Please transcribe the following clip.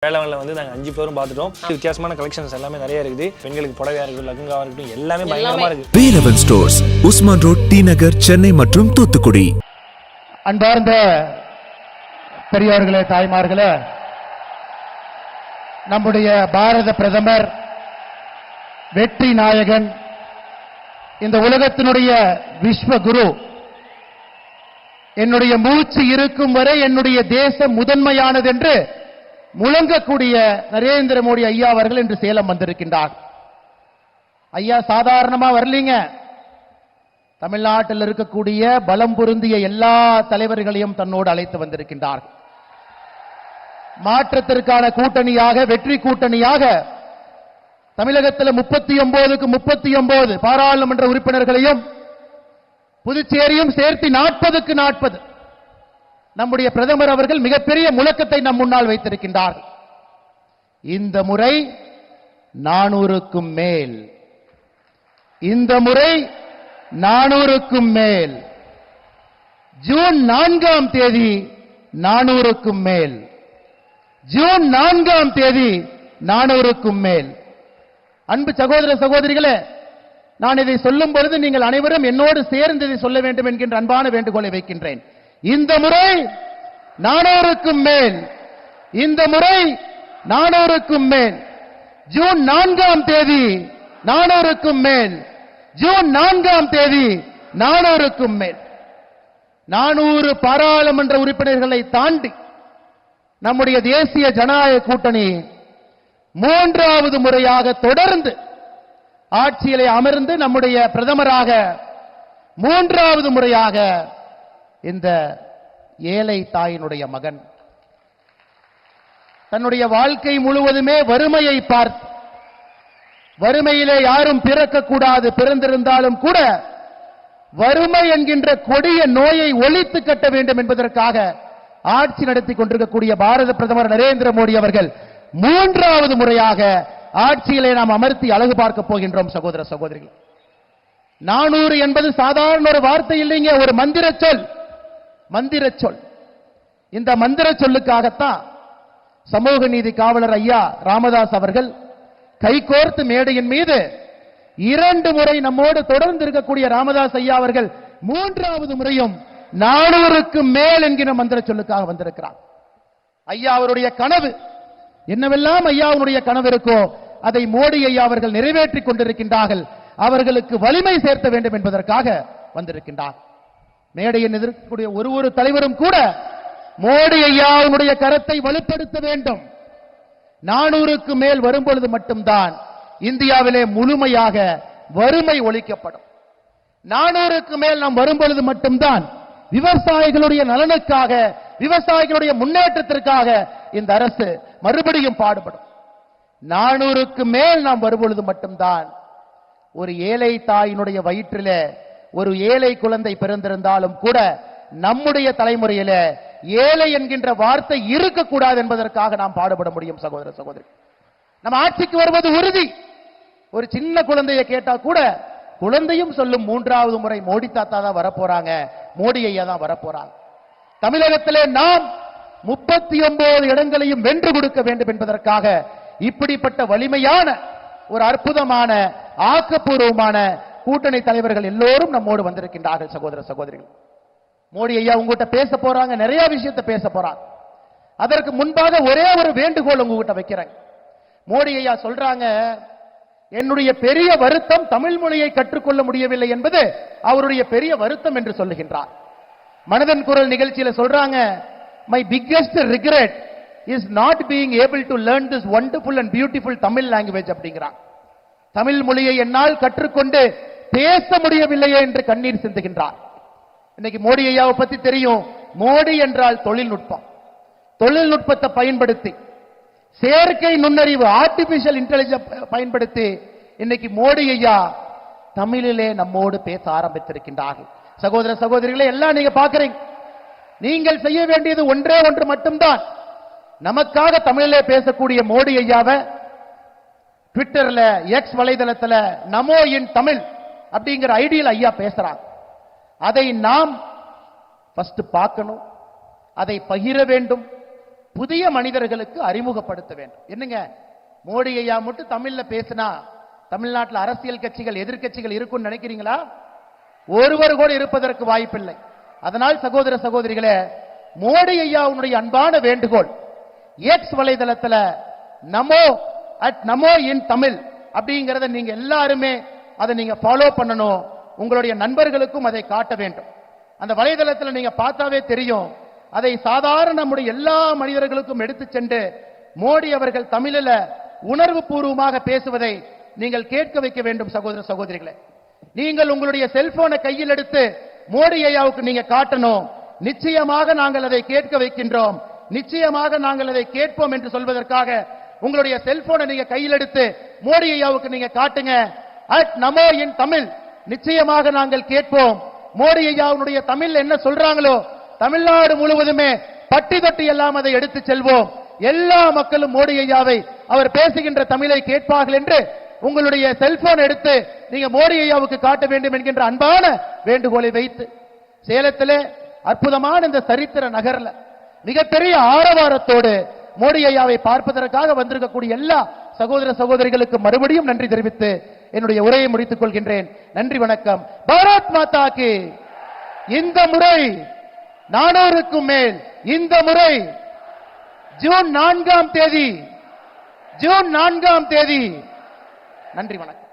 வேளாண்ல வந்து நாங்கள் 5 பேரும் பார்த்துட்டோம். வித்தியாசமான கலெக்ஷன்ஸ் எல்லாமே நிறைய இருக்குது. பெண்களுக்கு புடவையா இருக்கட்டும், லெஹங்காவா இருக்கட்டும், எல்லாமே பயங்கரமா இருக்கு. வேலவன் ஸ்டோர்ஸ், உஸ்மான் ரோட், டி நகர், சென்னை மற்றும் தூத்துக்குடி. அன்பார்ந்த பெரியோர்களே, தாய்மார்களே, நம்முடைய பாரத பிரதமர் வெற்றி நாயகன், இந்த உலகத்தினுடைய விஸ்வகுரு, என்னுடைய மூச்சு இருக்கும் வரை என்னுடைய தேசம் முதன்மையானது என்று முழங்கக்கூடிய நரேந்திர மோடி ஐயா அவர்கள் இன்று சேலம் வந்திருக்கின்றார். ஐயா சாதாரணமா வரலீங்க. தமிழ்நாட்டில் இருக்கக்கூடிய பலம் பொருந்திய எல்லா தலைவர்களையும் தன்னோடு அழைத்து வந்திருக்கின்றார். மாற்றத்திற்கான கூட்டணியாக, வெற்றி கூட்டணியாக தமிழகத்தில் 39க்கு 39 பாராளுமன்ற உறுப்பினர்களையும் புதுச்சேரியும் சேர்த்து 40க்கு 40 நம்முடைய பிரதமர் அவர்கள் மிகப்பெரிய முழக்கத்தை நம் முன்னால் வைத்திருக்கின்றார். இந்த முறை 400க்கும் மேல், இந்த முறை 400க்கும் மேல், ஜூன் 4ஆம் தேதி 400க்கும் மேல், ஜூன் 4ஆம் தேதி 400க்கும் மேல். அன்பு சகோதர சகோதரிகளே, நான் இதை சொல்லும் பொழுது நீங்கள் அனைவரும் என்னோடு சேர்ந்து இதை சொல்ல வேண்டும் என்கின்ற அன்பான வேண்டுகோளை வைக்கின்றேன். இந்த முறை 400க்கும் மேல், இந்த முறை 400க்கும் மேல், ஜூன் 4ஆம் தேதி 400க்கும் மேல், ஜூன் 4ஆம் தேதி 400க்கும் மேல். 400 பாராளுமன்ற உறுப்பினர்களை தாண்டி நம்முடைய தேசிய ஜனநாயக கூட்டணி 3வது முறையாக தொடர்ந்து ஆட்சியிலே அமர்ந்து நம்முடைய பிரதமராக 3வது முறையாக இந்த ஏழை தாயினுடைய மகன் தன்னுடைய வாழ்க்கை முழுவதுமே வறுமையை பார்த்து, வறுமையிலே யாரும் பிறக்கக்கூடாது, பிறந்திருந்தாலும் கூட வறுமை என்கின்ற கொடிய நோயை ஒழித்து கட்ட வேண்டும் என்பதற்காக ஆட்சி நடத்தி கொண்டிருக்கக்கூடிய பாரத பிரதமர் நரேந்திர மோடி அவர்கள் 3வது முறையாக ஆட்சியிலே நாம் அமர்த்தி அழகு பார்க்க போகின்றோம். சகோதர சகோதரிகள், 400 என்பது சாதாரண ஒரு வார்த்தை இல்லைங்க, ஒரு மந்திர சொல். மந்திர சொல். இந்த மந்திர சொல்லுக்காகத்தான் சமூக நீதி காவலர் ஐயா ராமதாஸ் அவர்கள் கைகோர்த்து மேடையின் மீது 2 முறை நம்மோடு தொடர்ந்து இருக்கக்கூடிய ராமதாஸ் ஐயா அவர்கள் 3வது முறையும் 400க்கு மேல் என்கிற மந்திர சொல்லுக்காக வந்திருக்கிறார். ஐயா அவருடைய கனவு என்னவெல்லாம் ஐயாவுடைய கனவு இருக்கோ அதை மோடி ஐயா அவர்கள் நிறைவேற்றிக் கொண்டிருக்கின்றார்கள். அவர்களுக்கு வலிமை சேர்த்த வேண்டும் என்பதற்காக வந்திருக்கின்றார். மேடையில் எதிர்க்கக்கூடிய ஒரு தலைவரும் கூட மோடி ஐயாவுடைய கரத்தை வலுப்படுத்த வேண்டும். 400க்கு மேல் வரும்பொழுது மட்டும்தான் இந்தியாவிலே முழுமையாக வறுமை ஒழிக்கப்படும். 400க்கு மேல் நாம் வரும்பொழுது மட்டும்தான் விவசாயிகளுடைய நலனுக்காக, விவசாயிகளுடைய முன்னேற்றத்திற்காக இந்த அரசு மறுபடியும் பாடுபடும். 400க்கு மேல் நாம் வரும்பொழுது மட்டும்தான் ஒரு ஏழை தாயினுடைய வயிற்றிலே ஒரு ஏழை குழந்தை பிறந்திருந்தாலும் கூட நம்முடைய தலைமுறையில ஏழை என்கின்ற வார்த்தை இருக்கக்கூடாது என்பதற்காக நாம் பாடுபட முடியும். சகோதர சகோதரி, நம்ம ஆட்சிக்கு வருவது உறுதி. ஒரு சின்ன குழந்தையை கேட்டா கூட குழந்தையும் சொல்லும் 3வது முறை மோடி தாத்தா தான் வரப்போறாங்க, மோடி ஐயா தான் வரப்போறாங்க. தமிழகத்திலே நாம் 39 இடங்களையும் வென்று கொடுக்க வேண்டும் என்பதற்காக இப்படிப்பட்ட வலிமையான ஒரு அற்புதமான ஆக்கப்பூர்வமான கூட்டணி தலைவர்கள் எல்லோரும் நம்மோடு வந்திருக்கின்றார்கள். சகோதர சகோதரிகள், மோடி ஐயா உங்ககிட்ட பேச போறாங்க, நிறைய விஷயத்தை பேச போறாங்க. அதற்கு முன்பாக ஒரே ஒரு வேண்டுகோள் உங்ககிட்ட வைக்கிறேன். மோடி ஐயா சொல்றாங்க, என்னுடைய பெரிய வருத்தம் தமிழ் மொழியை கற்றுக்கொள்ள முடியவில்லை என்பது அவருடைய பெரிய வருத்தம் என்று சொல்லுகின்றார். மனதின் குரல் நிகழ்ச்சியில சொல்றாங்க, my biggest regret is not being able to learn this wonderful and beautiful Tamil language அப்படிங்கிறார். தமிழ் மொழியை என்னால் கற்றுக்கொண்டு பேச முடியவில்லையே என்று கண்ணீர் சிந்துகின்றார். இன்னைக்கு மோடி ஐயாவை பத்தி தெரியும். மோடி என்றால் தொழில்நுட்பம். தொழில்நுட்பத்தை பயன்படுத்தி, செயற்கை நுண்ணறிவு, ஆர்டிபிஷியல் இன்டெலிஜென்ஸ் பயன்படுத்தி இன்னைக்கு மோடி ஐயா தமிழிலே நம்மோடு பேச ஆரம்பித்திருக்கின்றார்கள். சகோதர சகோதரிகளை எல்லாம் நீங்க பாக்குறீங்க. நீங்கள் செய்ய வேண்டியது ஒன்றே ஒன்று மட்டும்தான். நமக்காக தமிழிலே பேசக்கூடிய மோடி ஐயாவை ட்விட்டர்ல, எக்ஸ் வலைதளத்துல நமோ இன் தமிழ் அப்படிங்கிற ஐடியில் ஐயா பேசுறாங்க. அதை நாம் ஃபர்ஸ்ட் பார்க்கணும், அதை பகிர வேண்டும், புதிய மனிதர்களுக்கு அறிமுகப்படுத்த வேண்டும். என்னங்க மோடி ஐயா மட்டும் தமிழ்ல பேசினா தமிழ்நாட்டில் அரசியல் கட்சிகள் எதிர்க்கட்சிகள் இருக்கும்னு நினைக்கிறீங்களா? ஒருவர் கூட இருப்பதற்கு வாய்ப்பில்லை. அதனால் சகோதர சகோதரிகளே, மோடி ஐயாவுடைய அன்பான வேண்டுகோள், எக்ஸ் வலைதளத்துல நமோ இன் தமிழ் அப்படிங்கறத நீங்க எல்லாருமே அதை நீங்க ஃபாலோ பண்ணணும். உங்களுடைய நண்பர்களுக்கும் அதை காட்ட வேண்டும். அந்த வலைதளத்தில் நீங்க பார்த்தாவே தெரியும். அதை சாதாரண நம்முடைய எல்லா மனிதர்களுக்கும் எடுத்து சென்று மோடி அவர்கள் தமிழில் உணர்வு பூர்வமாக பேசுவதை நீங்கள் கேட்க வைக்க வேண்டும். சகோதர சகோதரிகளே, நீங்கள் உங்களுடைய செல்போனை கையில் எடுத்து மோடி ஐயாவுக்கு நீங்க காட்டணும். நிச்சயமாக நாங்கள் அதை கேட்க வைக்கின்றோம், நிச்சயமாக நாங்கள் அதை கேட்போம் என்று சொல்வதற்காக உங்களுடைய செல்போனை நீங்க கையில் எடுத்து மோடி ஐயாவுக்கு நீங்க காட்டுங்க. நமோ இன் தமிழ், நிச்சயமாக நாங்கள் கேட்போம். மோடி ஐயாவுடைய தமிழ் என்ன சொல்றாங்களோ தமிழ்நாடு முழுவதுமே பட்டி தொட்டி எல்லாம் அதை எடுத்து செல்வோம். எல்லா மக்களும் மோடி ஐயாவை அவர் பேசுகின்ற தமிழை கேட்பார்கள் என்று உங்களுடைய செல்போன் எடுத்து நீங்க மோடி ஐயாவுக்கு காட்ட வேண்டும் என்கின்ற அன்பான வேண்டுகோளை வைத்து, சேலத்திலே அற்புதமான இந்த சரித்திர நகர்ல மிகப்பெரிய ஆரவாரத்தோடு மோடி ஐயாவை பார்ப்பதற்காக வந்திருக்கக்கூடிய எல்லா சகோதர சகோதரிகளுக்கு மறுபடியும் நன்றி தெரிவித்து என்னுடைய உரையை முடித்துக் கொள்கின்றேன். நன்றி, வணக்கம். பாரத் மாதா கி. இந்த முறை 400க்கும் மேல், இந்த முறை ஜூன் 4ஆம் தேதி, நன்றி, வணக்கம்.